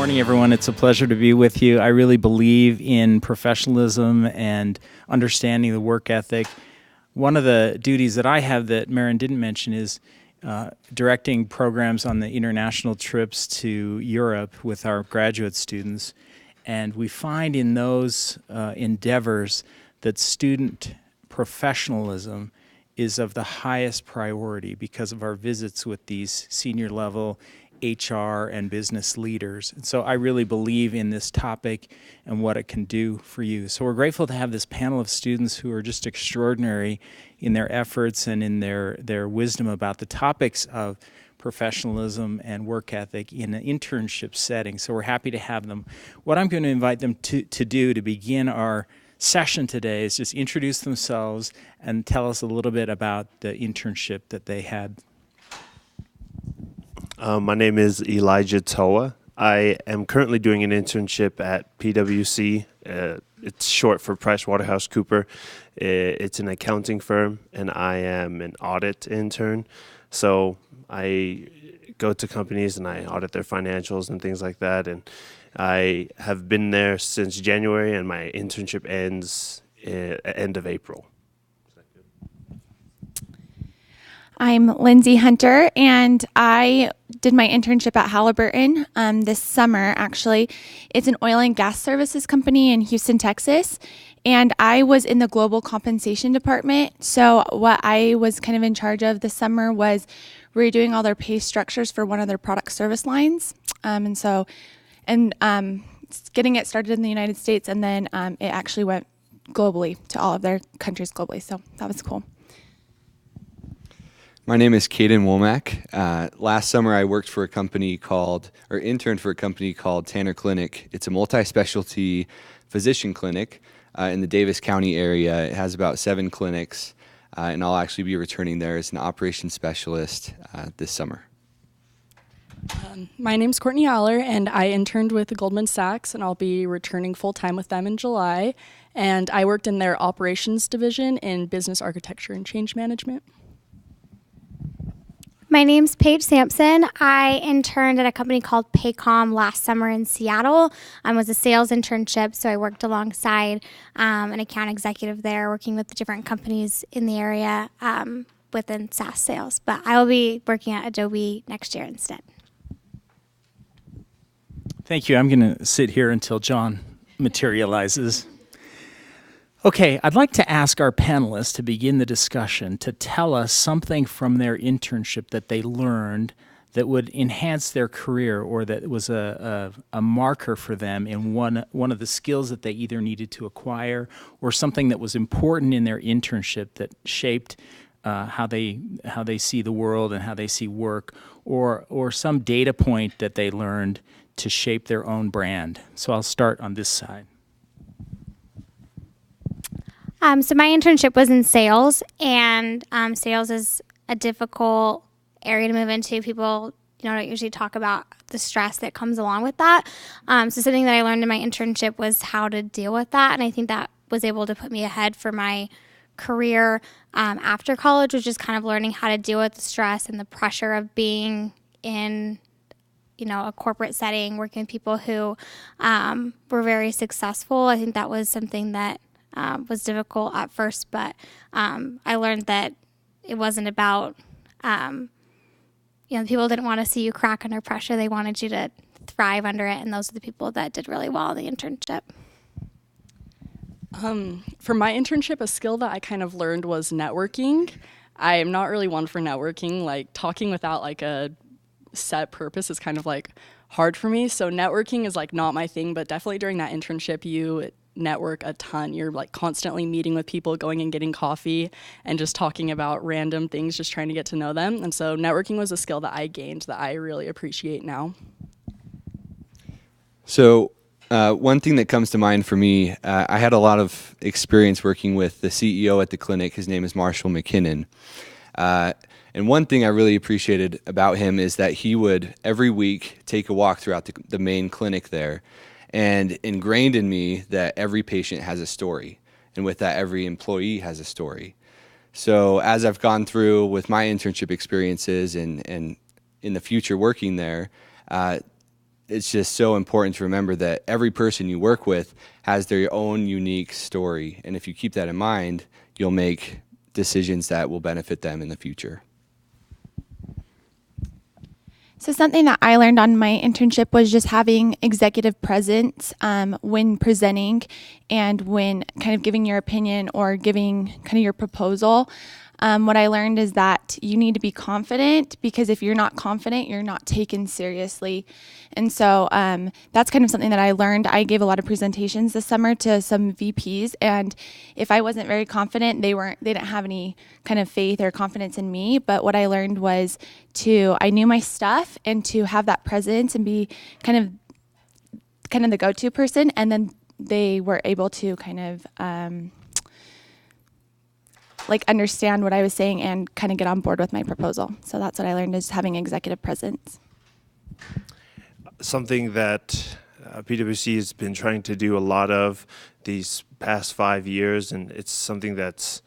morning, everyone. It's a pleasure to be with you. I really believe in professionalism and understanding the work ethic. One of the duties that I have that Maren didn't mention is directing programs on the international trips to Europe with our graduate students. And we find in those endeavors that student professionalism is of the highest priority because of our visits with these senior level HR and business leaders. And so I really believe in this topic and what it can do for you. So we're grateful to have this panel of students who are just extraordinary in their efforts and in their wisdom about the topics of professionalism and work ethic in an internship setting. So we're happy to have them. What I'm going to invite them to do to begin our session today is just introduce themselves and tell us a little bit about the internship that they had. My name is Elijah Toa. I am currently doing an internship at PwC. It's short for PricewaterhouseCoopers. It's an accounting firm, and I am an audit intern. So I go to companies and I audit their financials and things like that. And I have been there since January, and my internship ends at end of April. I'm Lindsay Hunter, and I did my internship at Halliburton this summer, actually. It's an oil and gas services company in Houston, Texas, and I was in the global compensation department. So what I was kind of in charge of this summer was redoing all their pay structures for one of their product service lines. And getting it started in the United States, and then it actually went globally to all of their countries globally. So that was cool. My name is Caden Womack. Last summer, I interned for a company called Tanner Clinic. It's a multi-specialty physician clinic in the Davis County area. It has about 7 clinics, and I'll actually be returning there as an operations specialist this summer. My name's Courtney Aller, and I interned with Goldman Sachs, and I'll be returning full-time with them in July. And I worked in their operations division in business architecture and change management. My name's Paige Sampson. I interned at a company called Paycom last summer in Seattle. It was a sales internship, so I worked alongside an account executive there, working with the different companies in the area within SaaS sales. But I will be working at Adobe next year instead. Thank you. I'm going to sit here until John materializes. Okay, I'd like to ask our panelists to begin the discussion to tell us something from their internship that they learned that would enhance their career, or that was a marker for them in one of the skills that they either needed to acquire, or something that was important in their internship that shaped how they see the world and how they see work, or some data point that they learned to shape their own brand. So I'll start on this side. So my internship was in sales, and sales is a difficult area to move into. People, don't usually talk about the stress that comes along with that. So something that I learned in my internship was how to deal with that, and I think that was able to put me ahead for my career after college, was just kind of learning how to deal with the stress and the pressure of being in a corporate setting, working with people who were very successful. I think that was something that was difficult at first, but I learned that it wasn't about, people didn't want to see you crack under pressure. They wanted you to thrive under it, and those are the people that did really well in the internship. For my internship, a skill that I kind of learned was networking. I am not really one for networking. Like, talking without like a set purpose is kind of like hard for me. So networking is like not my thing, but definitely during that internship, you network a ton. You're like constantly meeting with people, going and getting coffee and just talking about random things, just trying to get to know them. And so networking was a skill that I gained that I really appreciate now. So one thing that comes to mind for me, I had a lot of experience working with the CEO at the clinic. His name is Marshall McKinnon. And one thing I really appreciated about him is that he would every week take a walk throughout the main clinic there, and ingrained in me that every patient has a story, and with that, every employee has a story. So as I've gone through with my internship experiences and in the future working there, it's just so important to remember that every person you work with has their own unique story. And if you keep that in mind, you'll make decisions that will benefit them in the future. So something that I learned on my internship was just having executive presence when presenting and when kind of giving your opinion or giving kind of your proposal. What I learned is that you need to be confident, because if you're not confident, you're not taken seriously. And so that's kind of something that I learned. I gave a lot of presentations this summer to some VPs, and if I wasn't very confident, they didn't have any kind of faith or confidence in me. But what I learned was I knew my stuff, and to have that presence and be kind of the go-to person, and then they were able to kind of understand what I was saying and kind of get on board with my proposal. So that's what I learned, is having executive presence. Something that PwC has been trying to do a lot of these past 5 years, and it's something that's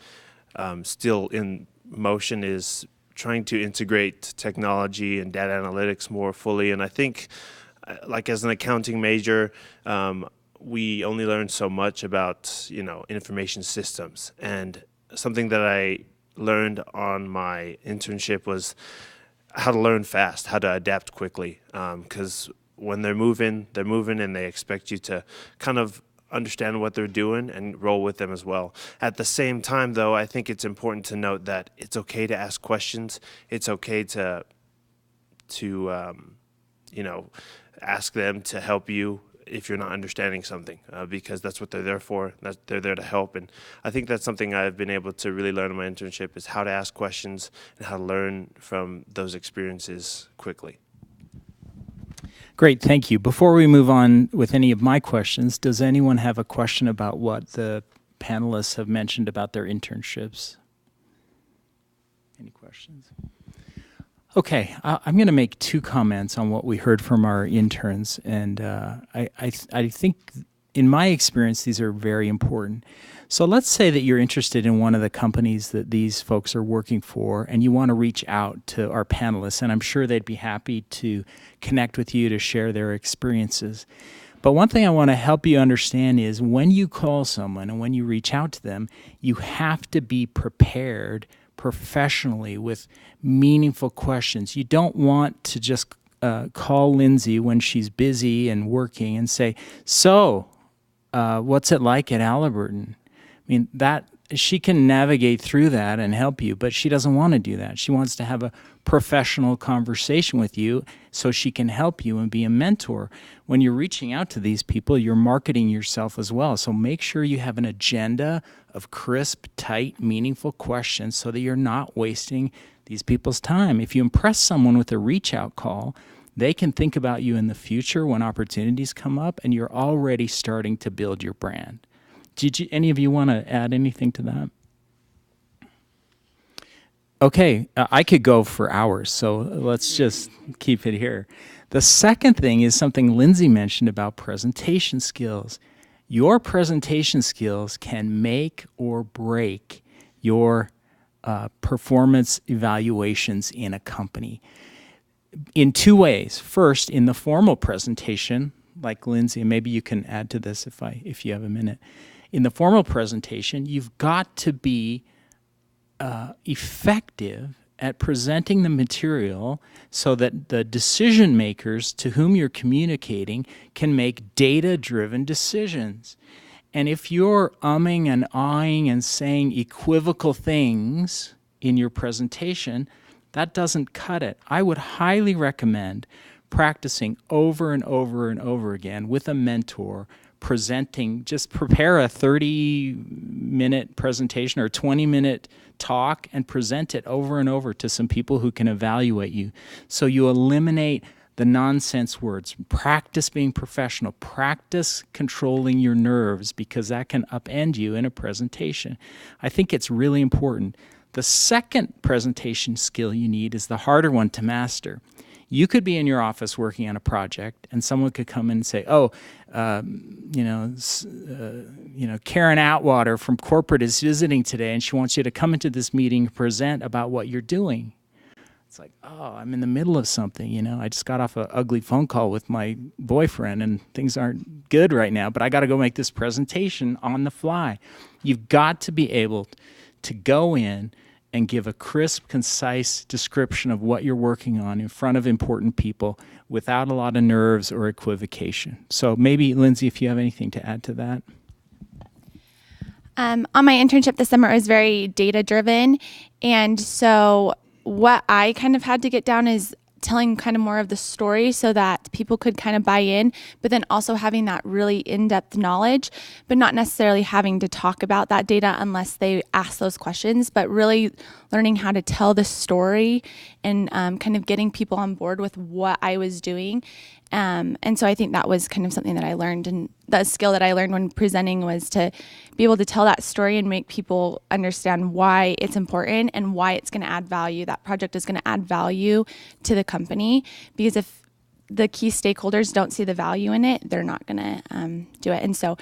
still in motion, is trying to integrate technology and data analytics more fully. And I think, like as an accounting major, we only learn so much about, information systems. And something that I learned on my internship was how to learn fast, how to adapt quickly. Because when they're moving and they expect you to kind of understand what they're doing and roll with them as well. At the same time, though, I think it's important to note that it's okay to ask questions. It's okay to ask them to help you if you're not understanding something, because that's what they're there for. They're there to help. And I think that's something I've been able to really learn in my internship, is how to ask questions and how to learn from those experiences quickly. Great, thank you. Before we move on with any of my questions, does anyone have a question about what the panelists have mentioned about their internships? Any questions? Okay, I'm going to make 2 comments on what we heard from our interns, and I think, in my experience, these are very important. So let's say that you're interested in one of the companies that these folks are working for, and you want to reach out to our panelists, and I'm sure they'd be happy to connect with you to share their experiences. But one thing I want to help you understand is, when you call someone and when you reach out to them, you have to be prepared professionally with meaningful questions. You don't want to just call Lindsay when she's busy and working and say, so what's it like at Halliburton? I mean, that she can navigate through that and help you, but she doesn't want to do that. She wants to have a professional conversation with you so she can help you and be a mentor. When you're reaching out to these people, you're marketing yourself as well. So make sure you have an agenda of crisp, tight, meaningful questions so that you're not wasting these people's time. If you impress someone with a reach out call, they can think about you in the future when opportunities come up, and you're already starting to build your brand. Any of you want to add anything to that? Okay, I could go for hours, so let's just keep it here. The second thing is something Lindsay mentioned about presentation skills. Your presentation skills can make or break your performance evaluations in a company in 2 ways. First, in the formal presentation, like Lindsay, and maybe you can add to this if you have a minute. In the formal presentation, you've got to be effective at presenting the material so that the decision makers to whom you're communicating can make data-driven decisions. And if you're umming and ahhing and saying equivocal things in your presentation, that doesn't cut it. I would highly recommend practicing over and over and over again with a mentor, presenting. Just prepare a 30-minute presentation or a 20-minute talk and present it over and over to some people who can evaluate you. So you eliminate the nonsense words. Practice being professional. Practice controlling your nerves, because that can upend you in a presentation. I think it's really important. The second presentation skill you need is the harder one to master. You could be in your office working on a project, and someone could come in and say, Karen Atwater from corporate is visiting today, and she wants you to come into this meeting and present about what you're doing. It's like, oh, I'm in the middle of something, you know. I just got off an ugly phone call with my boyfriend and things aren't good right now, but I got to go make this presentation on the fly. You've got to be able to go in and give a crisp, concise description of what you're working on in front of important people without a lot of nerves or equivocation. So maybe, Lindsay, if you have anything to add to that. On my internship this summer, it was very data-driven. And so what I kind of had to get down is telling kind of more of the story so that people could kind of buy in, but then also having that really in-depth knowledge, but not necessarily having to talk about that data unless they ask those questions, but really learning how to tell the story and kind of getting people on board with what I was doing. And so I think that was kind of something that I learned, and the skill that I learned when presenting was to be able to tell that story and make people understand why it's important and why it's going to add value. That project is going to add value to the company, because if the key stakeholders don't see the value in it, they're not going to do it. And so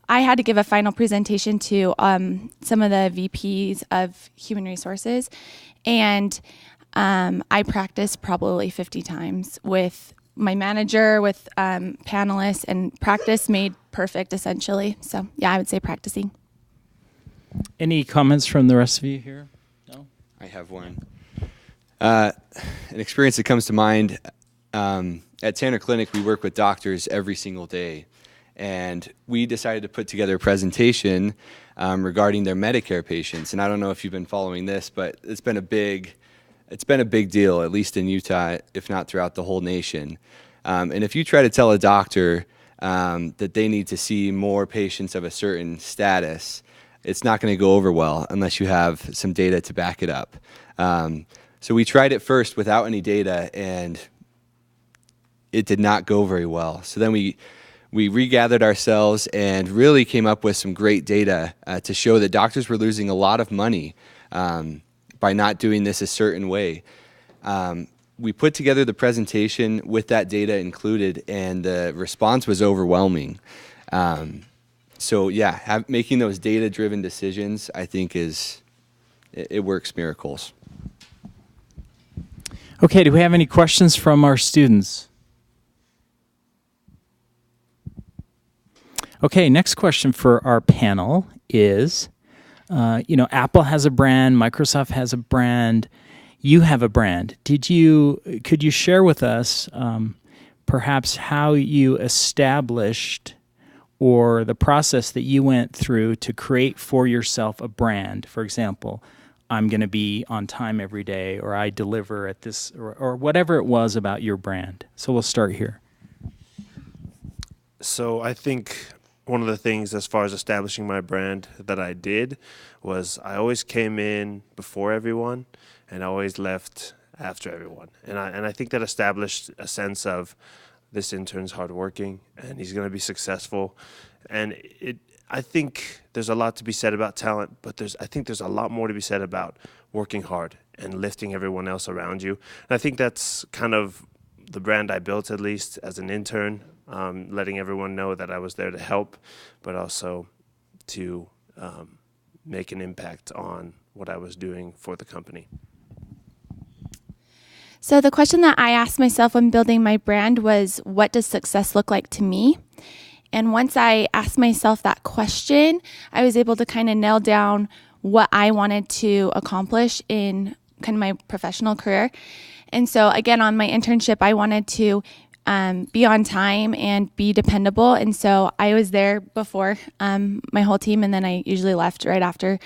I had to give a final presentation to some of the VPs of human resources, and I practiced probably 50 times with my manager, with panelists, and practice made perfect, essentially. So yeah, I would say practicing. Any comments from the rest of you here? No? I have one. An experience that comes to mind, at Tanner Clinic, we work with doctors every single day. And we decided to put together a presentation regarding their Medicare patients. And I don't know if you've been following this, but it's been a big deal, at least in Utah, if not throughout the whole nation. And if you try to tell a doctor that they need to see more patients of a certain status, it's not going to go over well unless you have some data to back it up. So we tried it first without any data, and it did not go very well. So then we regathered ourselves and really came up with some great data to show that doctors were losing a lot of money by not doing this a certain way. We put together the presentation with that data included, and the response was overwhelming. So yeah, making those data-driven decisions, I think, it works miracles. Okay, do we have any questions from our students? Okay, next question for our panel is, Apple has a brand, Microsoft has a brand, you have a brand. Could you share with us perhaps how you established, or the process that you went through to create for yourself a brand? For example, I'm going to be on time every day, or I deliver at this, or whatever it was about your brand. So we'll start here. So I think one of the things as far as establishing my brand that I did was I always came in before everyone and I always left after everyone. And I think that established a sense of this intern's hardworking and he's going to be successful. And I think there's a lot to be said about talent, but I think there's a lot more to be said about working hard and lifting everyone else around you. And I think that's kind of the brand I built, at least as an intern, letting everyone know that I was there to help, but also to make an impact on what I was doing for the company. So the question that I asked myself when building my brand was, what does success look like to me? And once I asked myself that question, I was able to kind of nail down what I wanted to accomplish in kind of my professional career. And so again, on my internship, I wanted to be on time and be dependable. And so I was there before my whole team, and then I usually left right after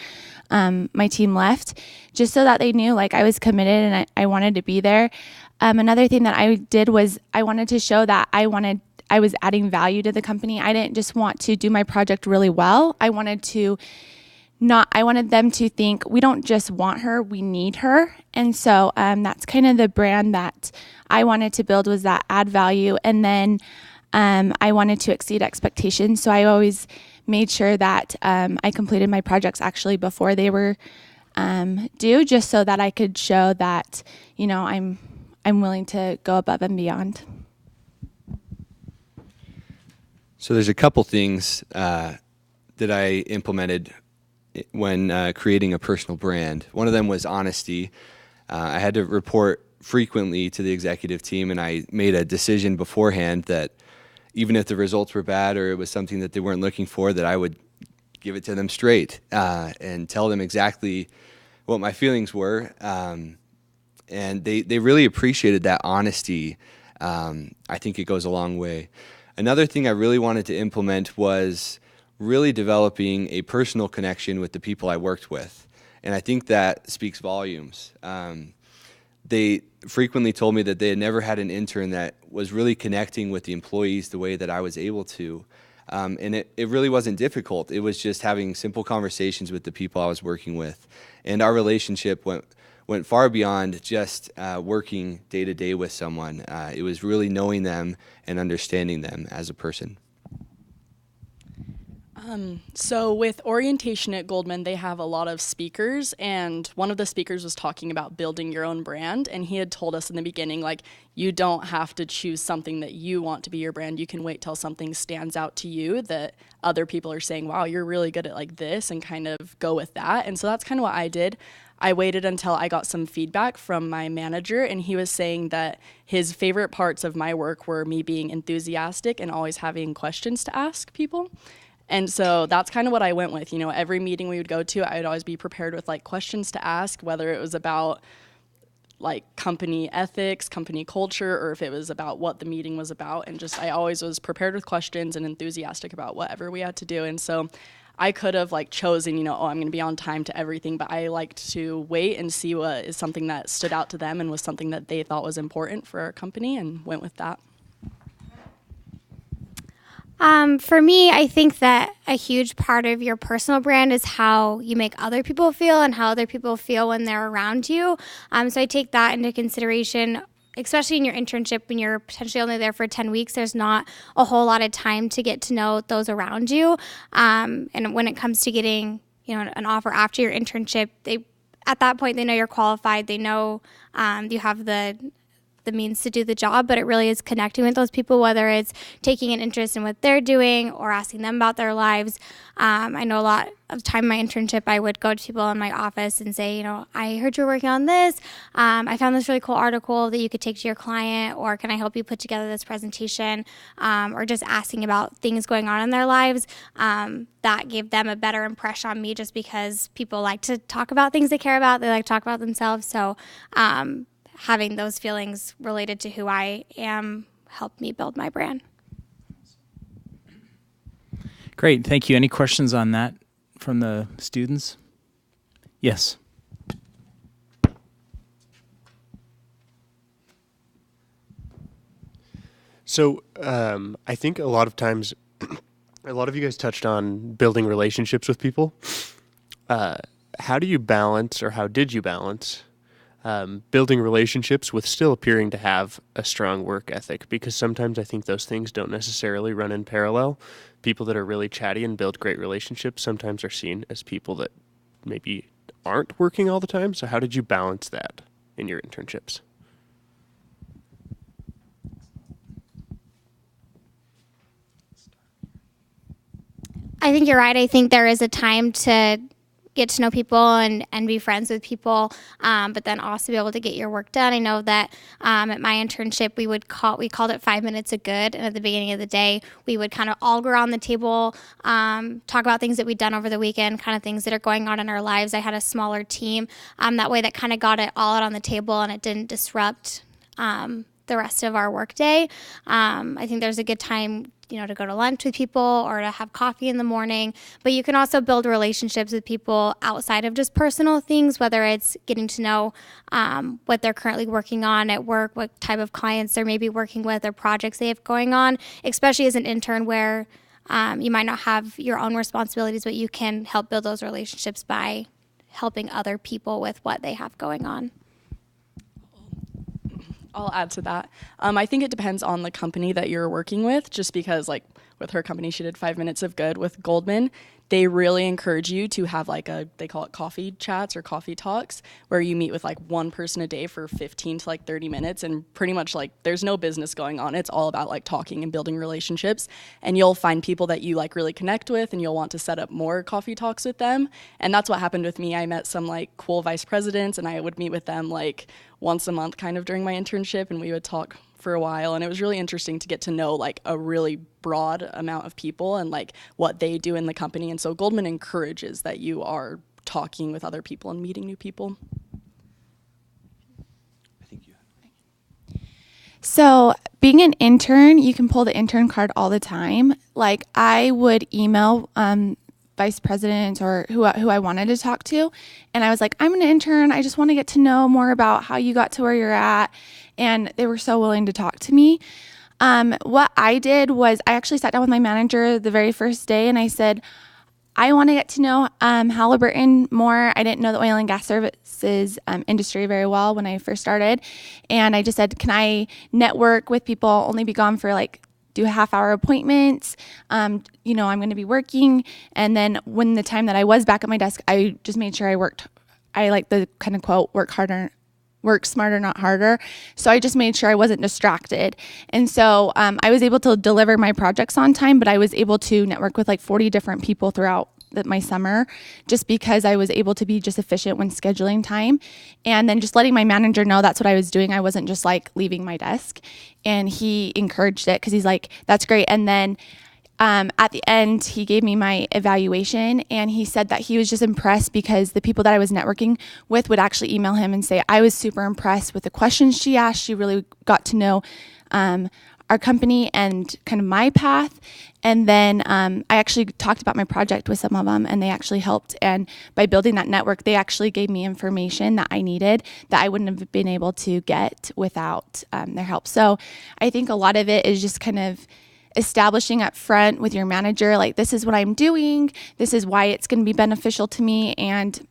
my team left, just so that they knew like I was committed and I wanted to be there. Another thing that I did was I wanted to show that I was adding value to the company. I didn't just want to do my project really well. I wanted them to think, we don't just want her, we need her. And so that's kind of the brand that I wanted to build, was that add value. And then I wanted to exceed expectations. So I always made sure that I completed my projects actually before they were due, just so that I could show that, I'm willing to go above and beyond. So there's a couple things that I implemented when creating a personal brand. One of them was honesty. I had to report frequently to the executive team, and I made a decision beforehand that even if the results were bad or it was something that they weren't looking for, that I would give it to them straight and tell them exactly what my feelings were. And they really appreciated that honesty. I think it goes a long way. Another thing I really wanted to implement was really developing a personal connection with the people I worked with. And I think that speaks volumes. They frequently told me that they had never had an intern that was really connecting with the employees the way that I was able to. And it really wasn't difficult. It was just having simple conversations with the people I was working with. And our relationship went far beyond just working day to day with someone. It was really knowing them and understanding them as a person. So with orientation at Goldman, they have a lot of speakers, and one of the speakers was talking about building your own brand, and he had told us in the beginning, like, you don't have to choose something that you want to be your brand. You can wait till something stands out to you that other people are saying, wow, you're really good at like this, and kind of go with that. And so that's kind of what I did. I waited until I got some feedback from my manager, and he was saying that his favorite parts of my work were me being enthusiastic and always having questions to ask people. And so that's kind of what I went with. You know, every meeting we would go to, I would always be prepared with like questions to ask, whether it was about like company ethics, company culture, or if it was about what the meeting was about. And just, I always was prepared with questions and enthusiastic about whatever we had to do. And so I could have like chosen, you know, oh, I'm going to be on time to everything, but I liked to wait and see what is something that stood out to them and was something that they thought was important for our company, and went with that. For me, I think that a huge part of your personal brand is how you make other people feel and how other people feel when they're around you. So I take that into consideration, especially in your internship when you're potentially only there for 10 weeks. There's not a whole lot of time to get to know those around you. And when it comes to getting, you know, an offer after your internship, at that point they know you're qualified. They know you have the means to do the job, but it really is connecting with those people, whether it's taking an interest in what they're doing or asking them about their lives. I know a lot of time in my internship, I would go to people in my office and say, you know, I heard you're working on this. I found this really cool article that you could take to your client, or can I help you put together this presentation? Or just asking about things going on in their lives. That gave them a better impression on me, just because people like to talk about things they care about. They like to talk about themselves. So, having those feelings related to who I am helped me build my brand. Great, thank you. Any questions on that from the students? Yes. So I think a lot of times, a lot of you guys touched on building relationships with people. How do you balance, or how did you balance building relationships with still appearing to have a strong work ethic? Because sometimes I think those things don't necessarily run in parallel. People that are really chatty and build great relationships sometimes are seen as people that maybe aren't working all the time. So how did you balance that in your internships? I think you're right. I think there is a time to get to know people and be friends with people, but then also be able to get your work done. I know that at my internship, we called it 5 minutes of good. And at the beginning of the day, we would kind of all go around the table, talk about things that we'd done over the weekend, kind of things that are going on in our lives. I had a smaller team. That way that kind of got it all out on the table, and it didn't disrupt the rest of our work day. I think there's a good time, you know, to go to lunch with people or to have coffee in the morning, but you can also build relationships with people outside of just personal things, whether it's getting to know what they're currently working on at work, what type of clients they're maybe working with, or projects they have going on, especially as an intern where you might not have your own responsibilities, but you can help build those relationships by helping other people with what they have going on. I'll add to that. I think it depends on the company that you're working with, just because like with her company, she did 5 minutes of good. With Goldman, they really encourage you to have like they call it coffee chats or coffee talks, where you meet with like one person a day for 15 to like 30 minutes, and pretty much like there's no business going on. It's all about like talking and building relationships, and you'll find people that you like really connect with, and you'll want to set up more coffee talks with them. And that's what happened with me. I met some like cool vice presidents, and I would meet with them like once a month kind of during my internship, and we would talk for a while, and it was really interesting to get to know like a really broad amount of people and like what they do in the company. And so Goldman encourages that you are talking with other people and meeting new people. I think you. So being an intern, you can pull the intern card all the time. Like I would email vice president or who I wanted to talk to, and I was like, I'm an intern. I just want to get to know more about how you got to where you're at. And they were so willing to talk to me. What I did was I actually sat down with my manager the very first day, and I said, I want to get to know Halliburton more. I didn't know the oil and gas services industry very well when I first started. And I just said, can I network with people, only be gone for like do half-hour appointments? I'm going to be working. And then when the time that I was back at my desk, I just made sure I like the kind of quote, work smarter, not harder. So I just made sure I wasn't distracted. And so I was able to deliver my projects on time, but I was able to network with like 40 different people throughout my summer, just because I was able to be just efficient when scheduling time. And then just letting my manager know that's what I was doing. I wasn't just like leaving my desk. And he encouraged it because he's like, that's great. And then at the end, he gave me my evaluation, and he said that he was just impressed because the people that I was networking with would actually email him and say, I was super impressed with the questions she asked. She really got to know our company and kind of my path. And then I actually talked about my project with some of them, and they actually helped. And by building that network, they actually gave me information that I needed that I wouldn't have been able to get without their help. So I think a lot of it is just kind of establishing up front with your manager, like, this is what I'm doing, this is why it's going to be beneficial to me. And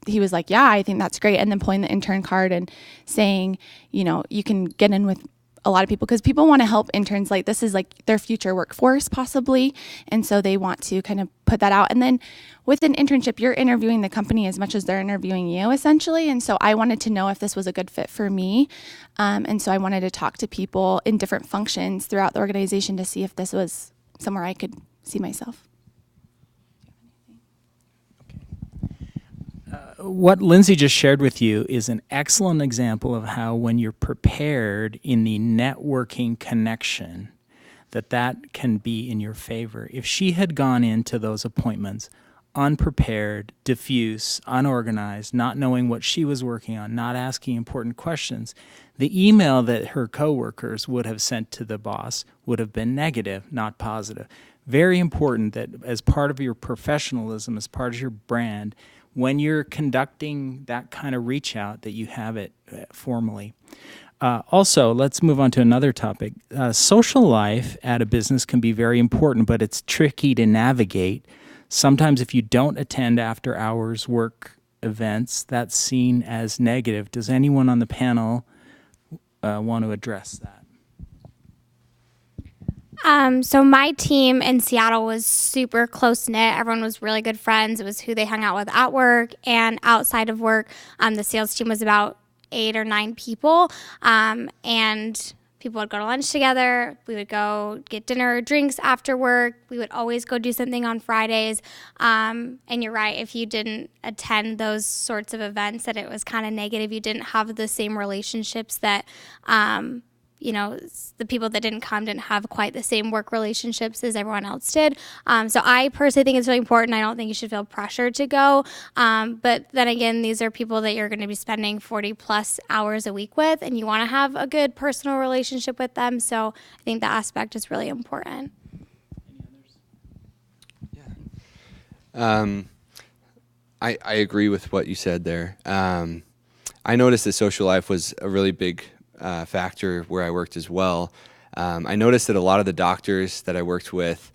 he was like, yeah, I think that's great. And then pulling the intern card and saying, you can get in with a lot of people, because people want to help interns. Like, this is like their future workforce possibly. And so they want to kind of put that out. And then with an internship, you're interviewing the company as much as they're interviewing you, essentially. And so I wanted to know if this was a good fit for me. And so I wanted to talk to people in different functions throughout the organization to see if this was somewhere I could see myself. What Lindsay just shared with you is an excellent example of how, when you're prepared in the networking connection, that can be in your favor. If she had gone into those appointments unprepared, diffuse, unorganized, not knowing what she was working on, not asking important questions, the email that her coworkers would have sent to the boss would have been negative, not positive. Very important that as part of your professionalism, as part of your brand, when you're conducting that kind of reach out, that you have it formally. Also, let's move on to another topic. Social life at a business can be very important, but it's tricky to navigate. Sometimes if you don't attend after hours work events, that's seen as negative. Does anyone on the panel want to address that? So my team in Seattle was super close-knit. Everyone was really good friends. It was who they hung out with at work and outside of work. The sales team was about 8 or 9 people, and people would go to lunch together. We would go get dinner or drinks after work. We would always go do something on Fridays. And you're right, if you didn't attend those sorts of events, that it was kind of negative. You didn't have the same relationships that the people that didn't come didn't have quite the same work relationships as everyone else did. So I personally think it's really important. I don't think you should feel pressured to go. But then again, these are people that you're going to be spending 40 plus hours a week with, and you want to have a good personal relationship with them. So I think that aspect is really important. Yeah. I agree with what you said there. I noticed that social life was a really big factor where I worked as well. I noticed that a lot of the doctors that I worked with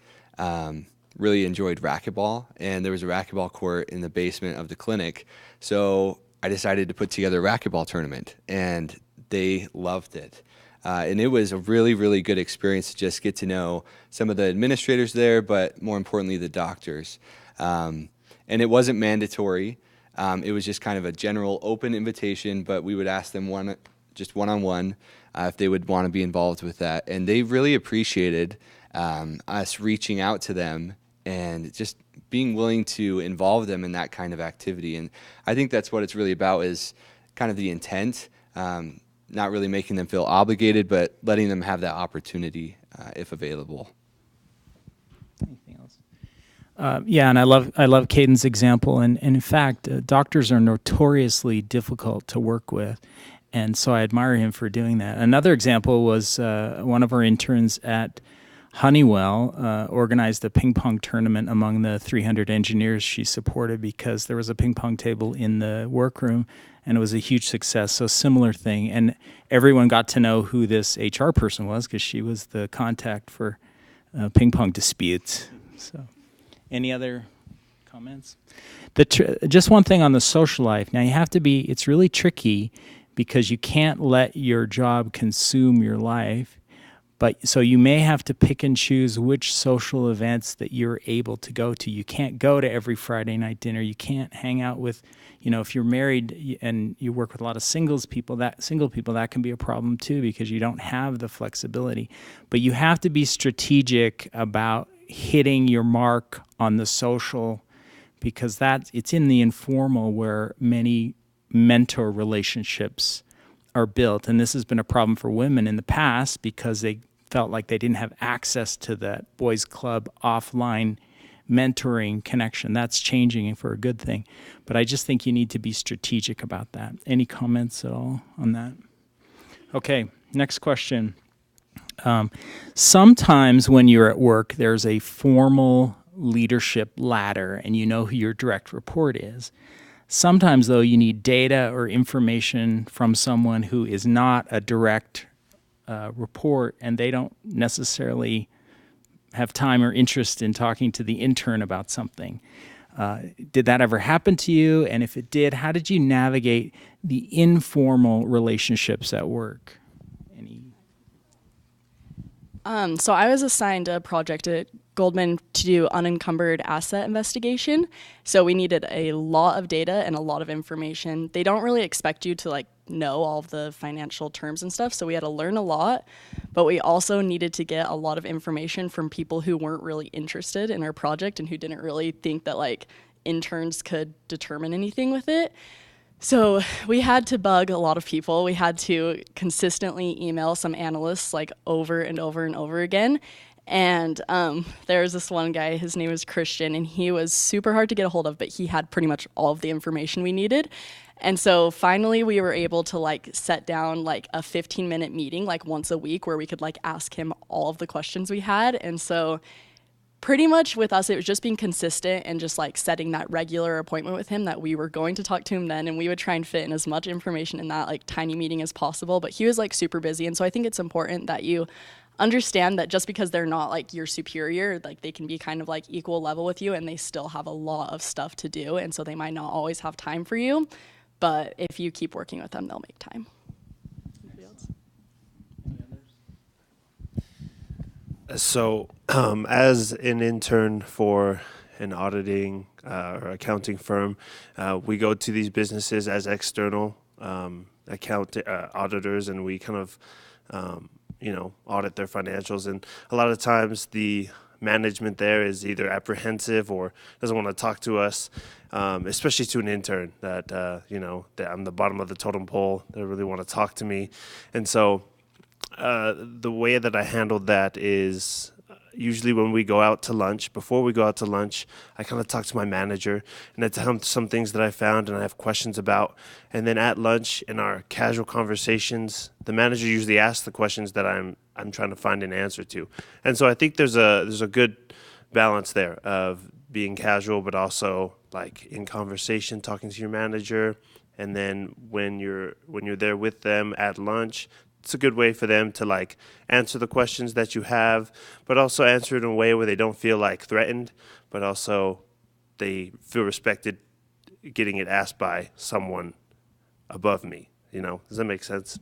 really enjoyed racquetball, and there was a racquetball court in the basement of the clinic. So I decided to put together a racquetball tournament, and they loved it. And it was a really, really good experience to just get to know some of the administrators there, but more importantly, the doctors. And it wasn't mandatory. It was just kind of a general open invitation, but we would ask them just one-on-one if they would want to be involved with that. And they really appreciated us reaching out to them and just being willing to involve them in that kind of activity. And I think that's what it's really about, is kind of the intent, not really making them feel obligated, but letting them have that opportunity if available. Anything else? Yeah, and I love Caden's example. And in fact, doctors are notoriously difficult to work with. And so I admire him for doing that. Another example was one of our interns at Honeywell organized a ping pong tournament among the 300 engineers she supported, because there was a ping pong table in the workroom, and it was a huge success. So similar thing. And everyone got to know who this HR person was, because she was the contact for ping pong disputes. So any other comments? Just one thing on the social life. Now, it's really tricky, because you can't let your job consume your life. But so you may have to pick and choose which social events that you're able to go to. You can't go to every Friday night dinner. You can't hang out with, if you're married and you work with a lot of single people, that can be a problem too, because you don't have the flexibility. But you have to be strategic about hitting your mark on the social, because it's in the informal where many mentor relationships are built. And this has been a problem for women in the past, because they felt like they didn't have access to that boys club offline mentoring connection. That's changing for a good thing. But I just think you need to be strategic about that. Any comments at all on that? Okay, next question. Sometimes when you're at work, there's a formal leadership ladder and you know who your direct report is. Sometimes, though, you need data or information from someone who is not a direct report, and they don't necessarily have time or interest in talking to the intern about something. Did that ever happen to you? And if it did, how did you navigate the informal relationships at work? So I was assigned a project at Goldman to do unencumbered asset investigation. So we needed a lot of data and a lot of information. They don't really expect you to know all of the financial terms and stuff. So we had to learn a lot, but we also needed to get a lot of information from people who weren't really interested in our project and who didn't really think that interns could determine anything with it. So we had to bug a lot of people. We had to consistently email some analysts over and over and over again. And there was this one guy, his name was Christian, and he was super hard to get a hold of, but he had pretty much all of the information we needed. And so finally we were able to set down a 15-minute meeting once a week where we could ask him all of the questions we had. And so pretty much with us, it was just being consistent and just setting that regular appointment with him that we were going to talk to him then, and we would try and fit in as much information in that tiny meeting as possible. But he was super busy, and so I think it's important that you understand that just because they're not your superior, they can be kind of equal level with you, and they still have a lot of stuff to do, and so they might not always have time for you. But if you keep working with them, they'll make time. So, as an intern for an auditing or accounting firm, we go to these businesses as external auditors, and we kind of, audit their financials. And a lot of times, the management there is either apprehensive or doesn't want to talk to us, especially to an intern that that I'm the bottom of the totem pole. They really want to talk to me, and so. The way that I handled that is usually when we go out to lunch. Before we go out to lunch, I kind of talk to my manager and I tell him some things that I found and I have questions about. And then at lunch, in our casual conversations, the manager usually asks the questions that I'm trying to find an answer to. And so I think there's a good balance there of being casual, but also in conversation, talking to your manager. And then when you're there with them at lunch, it's a good way for them to answer the questions that you have, but also answer it in a way where they don't feel threatened, but also they feel respected getting it asked by someone above me. Does that make sense?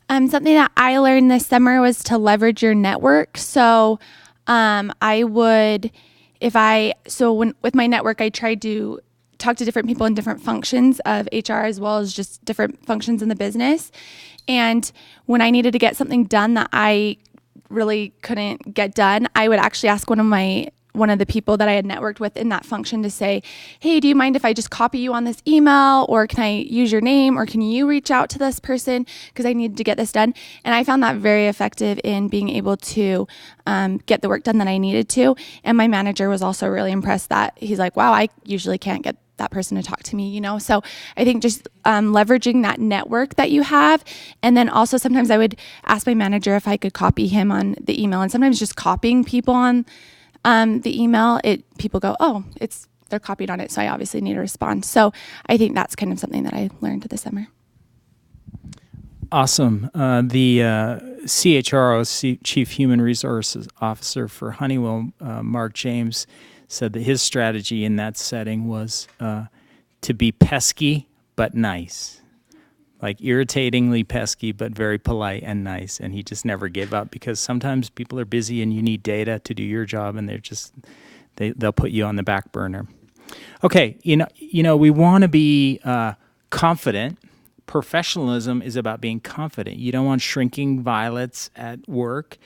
Something that I learned this summer was to leverage your network. So I would, with my network, I tried to talk to different people in different functions of HR as well as just different functions in the business. And when I needed to get something done that I really couldn't get done, I would actually ask one of the people that I had networked with in that function to say, hey, do you mind if I just copy you on this email, or can I use your name, or can you reach out to this person because I need to get this done? And I found that very effective in being able to get the work done that I needed to. And my manager was also really impressed that he's like, wow, I usually can't get that person to talk to me, So I think just leveraging that network that you have. And then also sometimes I would ask my manager if I could copy him on the email. And sometimes just copying people on the email, people go, oh, they're copied on it, so I obviously need to respond. So I think that's kind of something that I learned this summer. Awesome. The CHRO, Chief Human Resources Officer for Honeywell, Mark James, said that his strategy in that setting was to be pesky but nice. Like irritatingly pesky, but very polite and nice. And he just never gave up, because sometimes people are busy and you need data to do your job, and they'll put you on the back burner. Okay, we want to be confident. Professionalism is about being confident. You don't want shrinking violets at work.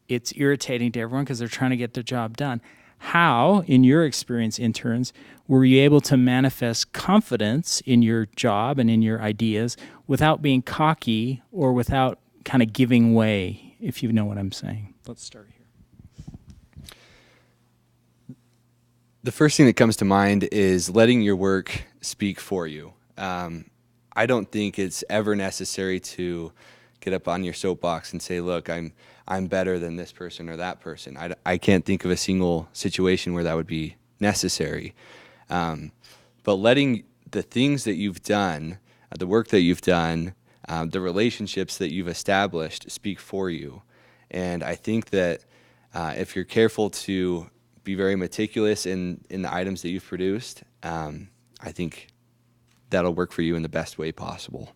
It's irritating to everyone because they're trying to get their job done. How, in your experience, interns, were you able to manifest confidence in your job and in your ideas without being cocky or without kind of giving way, if you know what I'm saying? Let's start here. The first thing that comes to mind is letting your work speak for you. I don't think it's ever necessary to get up on your soapbox and say, look, I'm better than this person or that person. I can't think of a single situation where that would be necessary. But letting the things that you've done, the work that you've done, the relationships that you've established speak for you. And I think that if you're careful to be very meticulous in the items that you've produced, I think that'll work for you in the best way possible.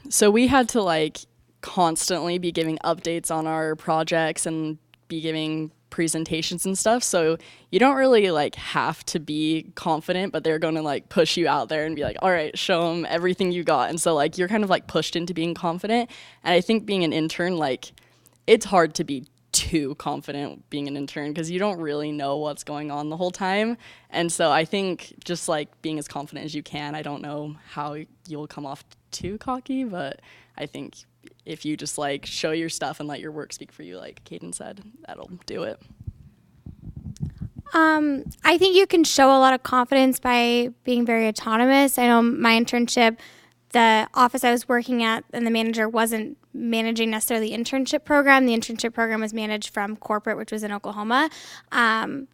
So we had to constantly be giving updates on our projects and be giving presentations and stuff. So you don't really have to be confident, but they're going to push you out there and be like, all right, show them everything you got. And so you're kind of pushed into being confident. And I think being an intern, it's hard to be too confident being an intern because you don't really know what's going on the whole time. And so I think just being as confident as you can. I don't know how you'll come off too cocky, but I think if you just show your stuff and let your work speak for you, like Caden said, that'll do it. I think you can show a lot of confidence by being very autonomous. I know my internship, the office I was working at and the manager wasn't managing necessarily the internship program. The internship program was managed from corporate, which was in Oklahoma.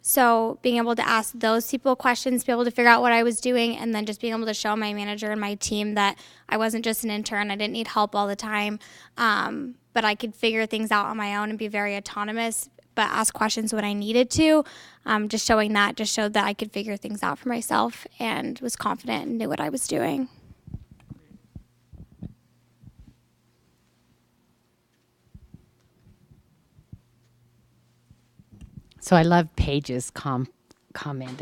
So being able to ask those people questions, be able to figure out what I was doing, and then just being able to show my manager and my team that I wasn't just an intern. I didn't need help all the time, but I could figure things out on my own and be very autonomous, but ask questions when I needed to. Just showing that just showed that I could figure things out for myself and was confident and knew what I was doing. So I love Paige's comment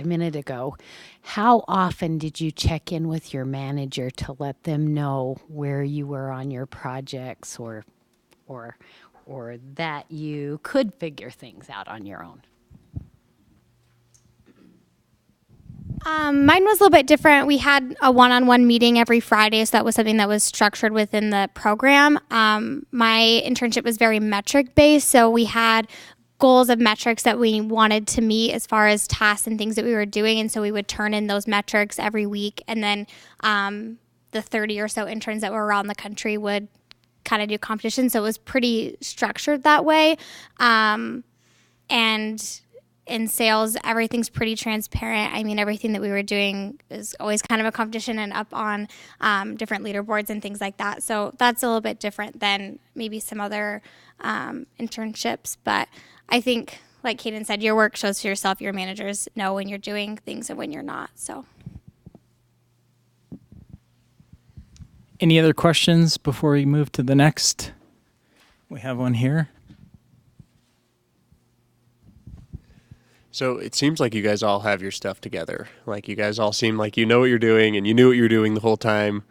a minute ago. How often did you check in with your manager to let them know where you were on your projects or that you could figure things out on your own? Mine was a little bit different. We had a one-on-one meeting every Friday, so that was something that was structured within the program. My internship was very metric-based, so we had goals of metrics that we wanted to meet as far as tasks and things that we were doing, and so we would turn in those metrics every week, and then the 30 or so interns that were around the country would kind of do competition, so it was pretty structured that way. And in sales, everything's pretty transparent. I mean, everything that we were doing is always kind of a competition and up on different leaderboards and things like that. So that's a little bit different than maybe some other internships. But I think, like Caden said, your work shows for yourself. Your managers know when you're doing things and when you're not. So. Any other questions before we move to the next? We have one here. So it seems like you guys all have your stuff together. Like you guys all seem like you know what you're doing and you knew what you were doing the whole time.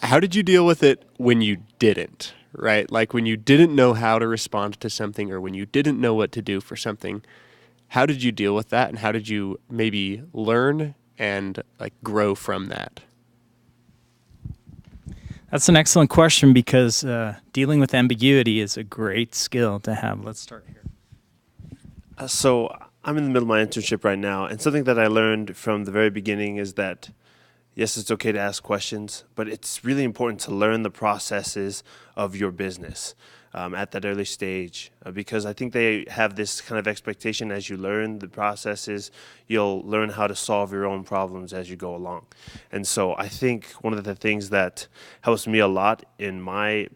How did you deal with it when you didn't, right? Like when you didn't know how to respond to something or when you didn't know what to do for something. How did you deal with that and how did you maybe learn and like grow from that? That's an excellent question because dealing with ambiguity is a great skill to have. Let's start here. So I'm in the middle of my internship right now, and something that I learned from the very beginning is that, yes, it's okay to ask questions, but it's really important to learn the processes of your business at that early stage because I think they have this kind of expectation as you learn the processes, you'll learn how to solve your own problems as you go along. And so I think one of the things that helps me a lot in my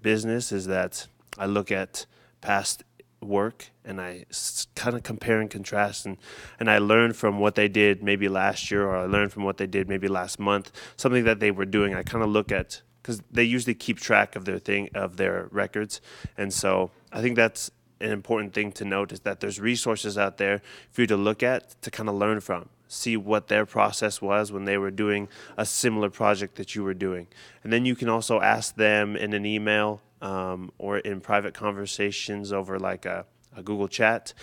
business is that I look at past work and I kind of compare and contrast and I learn from what they did maybe last year or I learn from what they did maybe last month, something that they were doing. I kind of look at because they usually keep track of their records, and so I think that's an important thing to note is that there's resources out there for you to look at to kind of learn from, see what their process was when they were doing a similar project that you were doing, and then you can also ask them in an email or in private conversations over like a Google chat.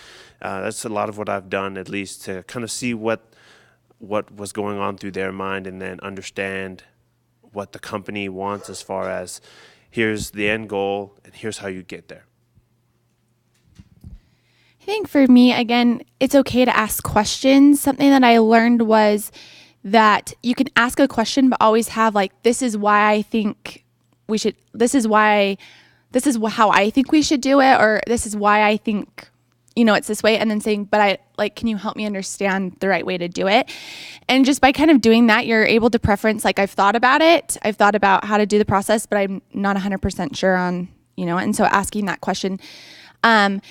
That's a lot of what I've done, at least, to kind of see what was going on through their mind and then understand what the company wants as far as here's the end goal and here's how you get there. I think for me, again, it's okay to ask questions. Something that I learned was that you can ask a question, but always have like, this is why I think we should, this is how I think we should do it, or this is why I think, it's this way, and then saying, but can you help me understand the right way to do it? And just by kind of doing that, you're able to preference, like, I've thought about it, I've thought about how to do the process, but I'm not 100% sure on, and so asking that question. And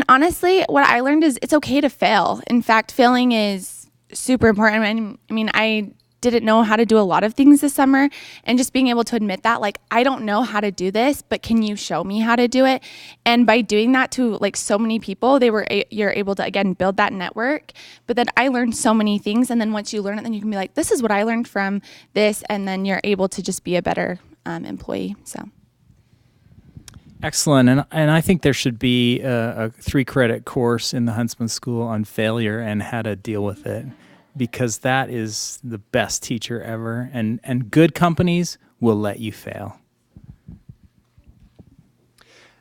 honestly, what I learned is it's okay to fail. In fact, failing is super important. I mean, I didn't know how to do a lot of things this summer, and just being able to admit that, like, I don't know how to do this, but can you show me how to do it? And by doing that to like so many people, you're able to again build that network. But then I learned so many things, and then once you learn it, then you can be like, this is what I learned from this, and then you're able to just be a better employee. So excellent. And I think there should be a 3-credit course in the Huntsman School on failure and how to deal with it, because that is the best teacher ever, and good companies will let you fail.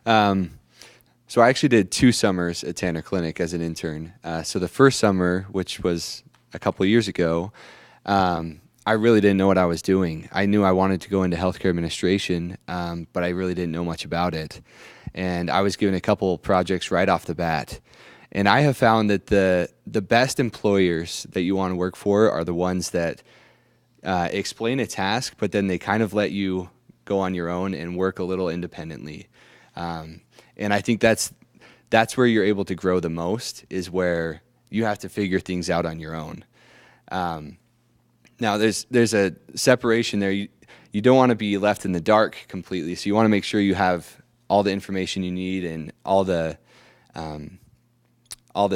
So I actually did 2 summers at Tanner Clinic as an intern. So the first summer, which was a couple of years ago, I really didn't know what I was doing. I knew I wanted to go into healthcare administration, but I really didn't know much about it. And I was given a couple projects right off the bat. And I have found that the best employers that you want to work for are the ones that explain a task, but then they kind of let you go on your own and work a little independently. And I think that's where you're able to grow the most, is where you have to figure things out on your own. Now, there's a separation there. You don't want to be left in the dark completely, so you want to make sure you have all the information you need and all the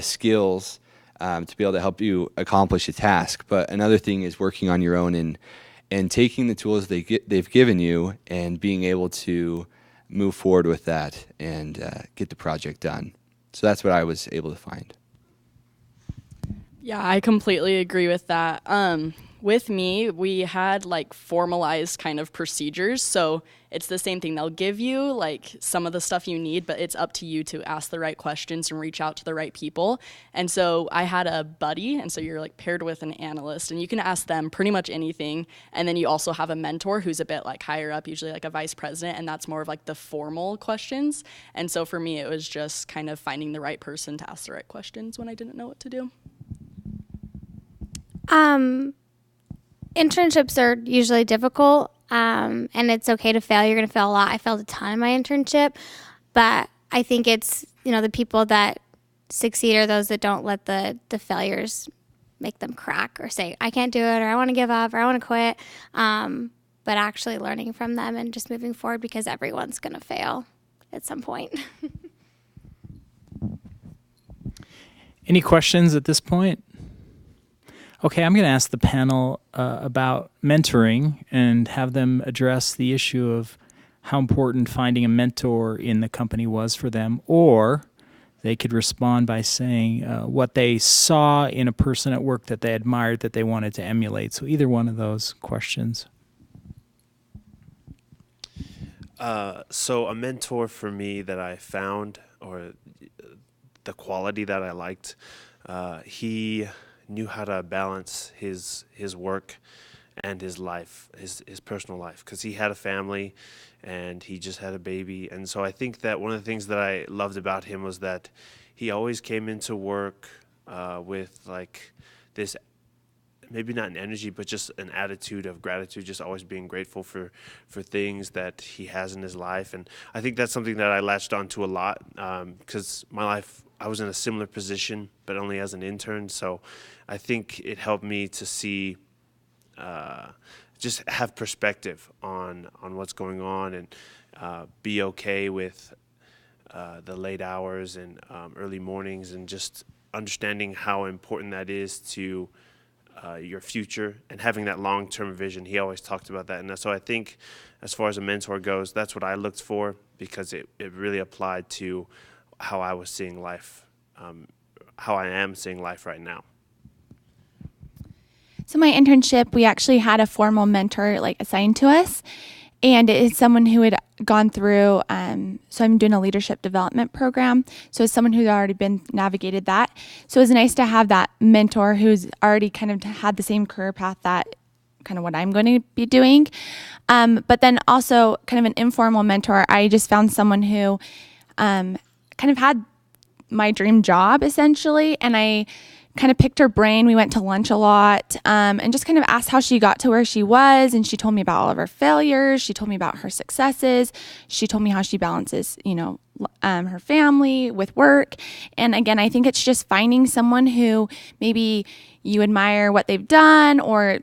skills to be able to help you accomplish a task. But another thing is working on your own and taking the tools they've given you and being able to move forward with that and get the project done. So that's what I was able to find. Yeah, I completely agree with that. With me, we had like formalized kind of procedures. So it's the same thing. They'll give you like some of the stuff you need, but it's up to you to ask the right questions and reach out to the right people. And so I had a buddy, and so you're like paired with an analyst, and you can ask them pretty much anything. And then you also have a mentor who's a bit like higher up, usually like a vice president, and that's more of like the formal questions. And so for me, it was just kind of finding the right person to ask the right questions when I didn't know what to do. Internships are usually difficult, and it's okay to fail. You're going to fail a lot. I failed a ton in my internship, but I think it's, the people that succeed are those that don't let the failures make them crack or say, I can't do it, or I want to give up, or I want to quit. but actually learning from them and just moving forward, because everyone's going to fail at some point. Any questions at this point? Okay, I'm going to ask the panel about mentoring and have them address the issue of how important finding a mentor in the company was for them, or they could respond by saying what they saw in a person at work that they admired that they wanted to emulate. So either one of those questions. So a mentor for me that I found, or the quality that I liked, he knew how to balance his work and his life, his personal life, because he had a family and he just had a baby. And so I think that one of the things that I loved about him was that he always came into work with like this, maybe not an energy, but just an attitude of gratitude, just always being grateful for things that he has in his life. And I think that's something that I latched onto a lot, because my life, I was in a similar position, but only as an intern. So I think it helped me to see, just have perspective on what's going on, and be okay with the late hours and early mornings, and just understanding how important that is to your future and having that long-term vision. He always talked about that. And so I think as far as a mentor goes, that's what I looked for, because it really applied to how I was seeing life, how I am seeing life right now. So my internship, we actually had a formal mentor like assigned to us, and it is someone who had gone through, so I'm doing a leadership development program. So it's someone who's already been navigated that. So it was nice to have that mentor who's already kind of had the same career path that kind of what I'm going to be doing. But then also kind of an informal mentor. I just found someone who kind of had my dream job essentially, and I kind of picked her brain. We went to lunch a lot, and just kind of asked how she got to where she was. And she told me about all of her failures. She told me about her successes. She told me how she balances, her family with work. And again, I think it's just finding someone who maybe you admire what they've done, or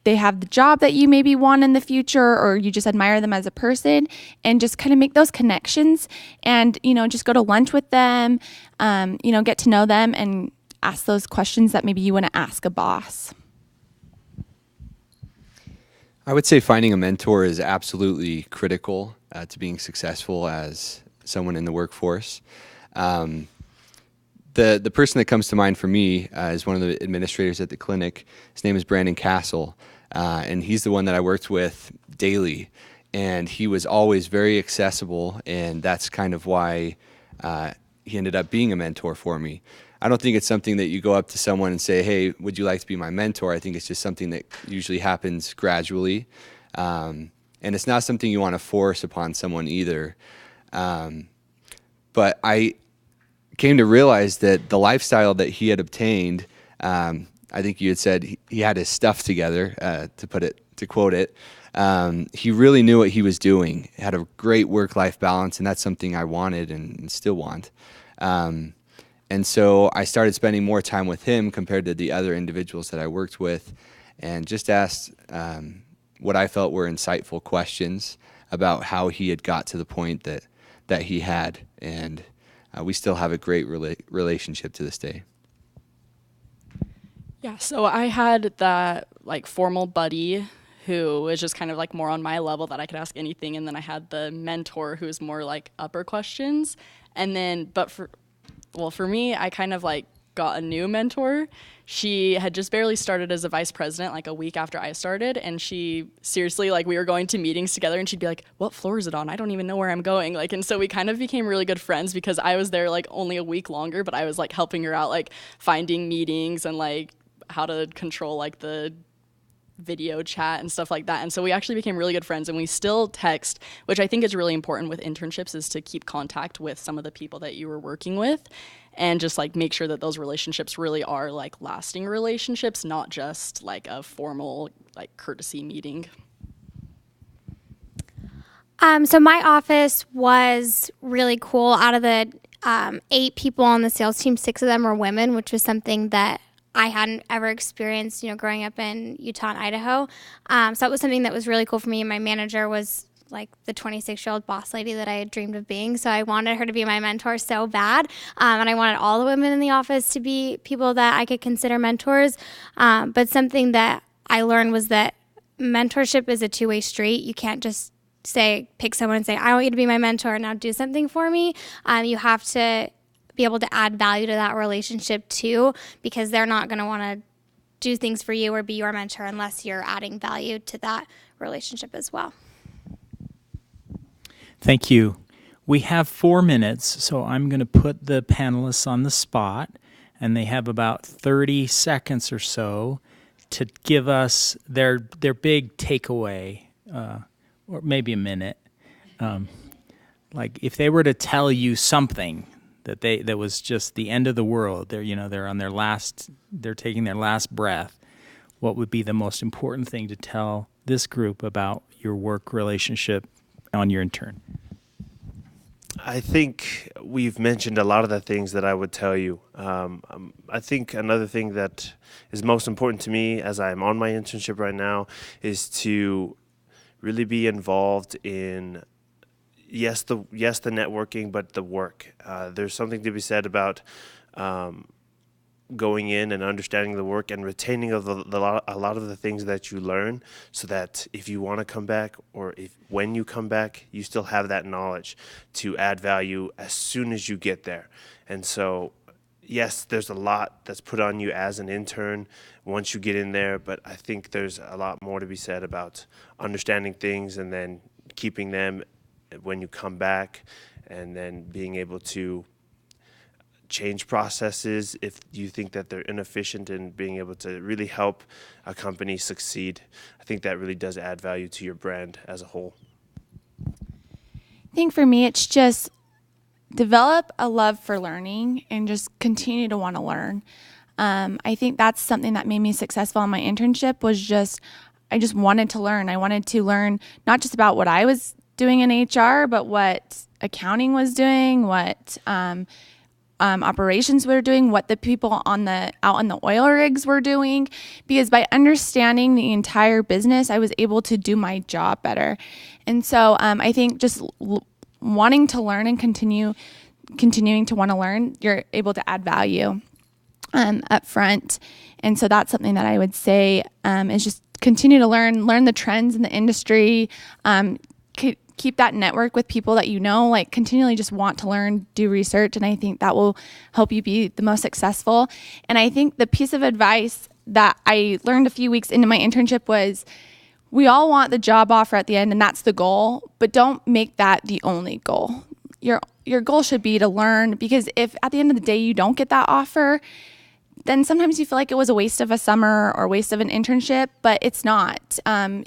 they have the job that you maybe want in the future, or you just admire them as a person, and just kind of make those connections and, just go to lunch with them, get to know them and ask those questions that maybe you want to ask a boss. I would say finding a mentor is absolutely critical to being successful as someone in the workforce. The person that comes to mind for me is one of the administrators at the clinic. His name is Brandon Castle, and he's the one that I worked with daily. And he was always very accessible, and that's kind of why he ended up being a mentor for me. I don't think it's something that you go up to someone and say, hey, would you like to be my mentor? I think it's just something that usually happens gradually. And it's not something you want to force upon someone either. But I came to realize that the lifestyle that he had obtained, I think you had said he had his stuff together, to quote it. He really knew what he was doing, had a great work-life balance, and that's something I wanted and still want. And so I started spending more time with him compared to the other individuals that I worked with, and just asked what I felt were insightful questions about how he had got to the point that he had. And we still have a great relationship to this day. Yeah, so I had that formal buddy who was just kind of more on my level that I could ask anything, and then I had the mentor who was more upper questions. And then, for me, I kind of got a new mentor. She had just barely started as a vice president a week after I started, and she seriously, we were going to meetings together, and she'd be like, what floor is it on? I don't even know where I'm going. And so we kind of became really good friends, because I was there only a week longer, but I was helping her out finding meetings and how to control the video chat and stuff like that. And so we actually became really good friends, and we still text, which I think is really important with internships, is to keep contact with some of the people that you were working with, and just make sure that those relationships really are lasting relationships, not just a formal courtesy meeting. So my office was really cool. Out of the 8 people on the sales team, 6 of them were women, which was something that I hadn't ever experienced, growing up in Utah and Idaho. So that was something that was really cool for me. My manager was like the 26-year-old boss lady that I had dreamed of being. So I wanted her to be my mentor so bad. And I wanted all the women in the office to be people that I could consider mentors. But something that I learned was that mentorship is a two-way street. You can't just pick someone and say, I want you to be my mentor, now do something for me. You have to be able to add value to that relationship too, because they're not going to want to do things for you or be your mentor unless you're adding value to that relationship as well. Thank you. We have 4 minutes, so I'm going to put the panelists on the spot, and they have about 30 seconds or so to give us their big takeaway, or maybe a minute. Like if they were to tell you something that was just the end of the world, they're on they're taking their last breath, what would be the most important thing to tell this group about your work relationship on your intern? I think we've mentioned a lot of the things that I would tell you. I think another thing that is most important to me as I'm on my internship right now is to really be involved in yes the networking, but the work. There's something to be said about going in and understanding the work and retaining a lot of the things that you learn, so that if you want to come back, or when you come back, you still have that knowledge to add value as soon as you get there. And so yes, there's a lot that's put on you as an intern once you get in there, but I think there's a lot more to be said about understanding things and then keeping them when you come back, and then being able to change processes if you think that they're inefficient, and being able to really help a company succeed. I think that really does add value to your brand as a whole. I think for me, it's just develop a love for learning and just continue to want to learn. I think that's something that made me successful in my internship, was I just wanted to learn. I wanted to learn not just about what I was doing in HR, but what accounting was doing, what operations were doing, what the people out on the oil rigs were doing, because by understanding the entire business, I was able to do my job better. And so I think just wanting to learn and continuing to want to learn, you're able to add value up front. And so that's something that I would say is just continue to learn the trends in the industry, keep that network with people that like continually just want to learn, do research, and I think that will help you be the most successful. And I think the piece of advice that I learned a few weeks into my internship was, we all want the job offer at the end, and that's the goal, but don't make that the only goal. Your goal should be to learn, because if at the end of the day you don't get that offer, then sometimes you feel like it was a waste of a summer or waste of an internship, but it's not.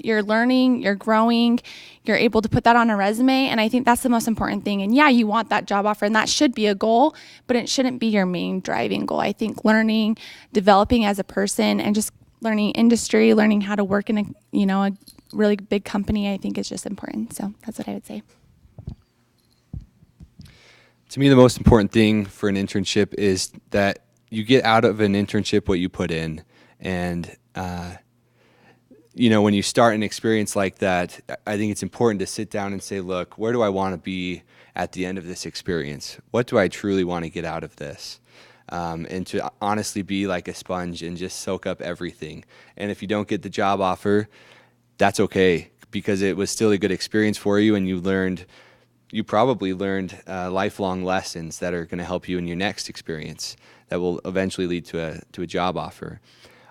You're learning, you're growing, you're able to put that on a resume, and I think that's the most important thing. And yeah, you want that job offer, and that should be a goal, but it shouldn't be your main driving goal. I think learning, developing as a person, and just learning industry, learning how to work in a really big company, I think is just important. So that's what I would say. To me, the most important thing for an internship is that you get out of an internship what you put in. And, when you start an experience like that, I think it's important to sit down and say, look, where do I want to be at the end of this experience? What do I truly want to get out of this? And to honestly be like a sponge and just soak up everything. And if you don't get the job offer, that's okay, because it was still a good experience for you, and you probably learned lifelong lessons that are going to help you in your next experience that will eventually lead to a job offer.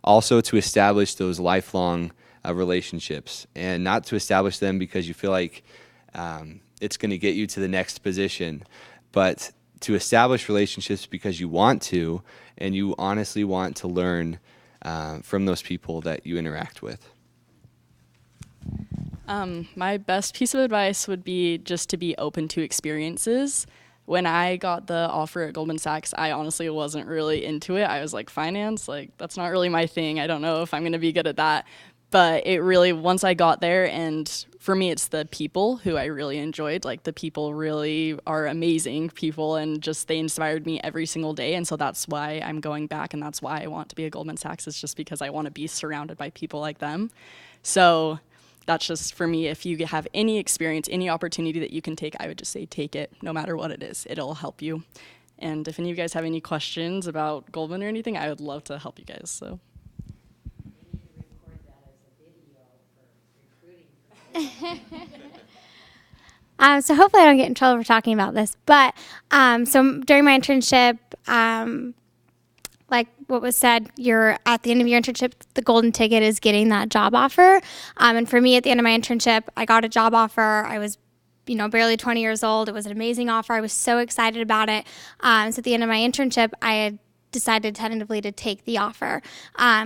Also, to establish those lifelong relationships, and not to establish them because you feel like it's going to get you to the next position, but to establish relationships because you want to, and you honestly want to learn from those people that you interact with. My best piece of advice would be just to be open to experiences. When I got the offer at Goldman Sachs, I honestly wasn't really into it. I was like, finance, that's not really my thing. I don't know if I'm going to be good at that. But it really, once I got there, and for me, it's the people who I really enjoyed. Like, the people really are amazing people, and just they inspired me every single day. And so that's why I'm going back, and that's why I want to be at Goldman Sachs, is just because I want to be surrounded by people like them. So that's just, for me, if you have any experience, any opportunity that you can take, I would just say take it, no matter what it is. It'll help you. And if any of you guys have any questions about Goldman or anything, I would love to help you guys. So. So hopefully I don't get in trouble for talking about this. But so during my internship, like what was said, you're at the end of your internship, the golden ticket is getting that job offer. And for me, at the end of my internship, I got a job offer. I was barely 20 years old. It was an amazing offer. I was so excited about it. So at the end of my internship, I had decided tentatively to take the offer.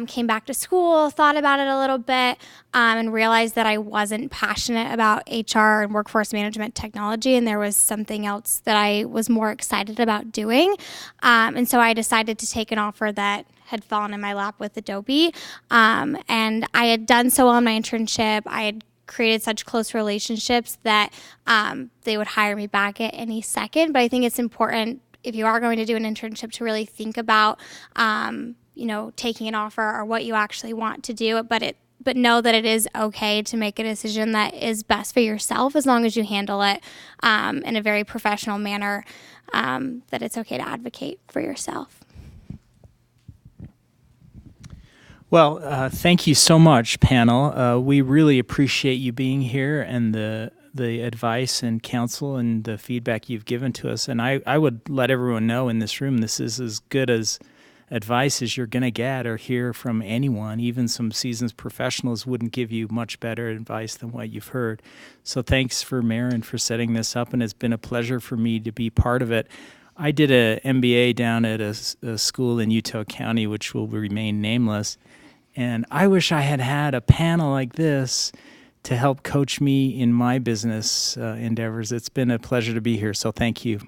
Came back to school, thought about it a little bit, and realized that I wasn't passionate about HR and workforce management technology, and there was something else that I was more excited about doing. And so I decided to take an offer that had fallen in my lap with Adobe. And I had done so well in my internship. I had created such close relationships that they would hire me back at any second. But I think it's important, if you are going to do an internship, to really think about, taking an offer or what you actually want to do. But know that it is okay to make a decision that is best for yourself, as long as you handle it in a very professional manner. That it's okay to advocate for yourself. Well, thank you so much, panel. We really appreciate you being here and the advice and counsel and the feedback you've given to us. And I would let everyone know in this room, this is as good as advice as you're going to get or hear from anyone. Even some seasoned professionals wouldn't give you much better advice than what you've heard. So thanks for Maren for setting this up, and it's been a pleasure for me to be part of it. I did an MBA down at a school in Utah County, which will remain nameless. And I wish I had had a panel like this to help coach me in my business endeavors. It's been a pleasure to be here, so thank you.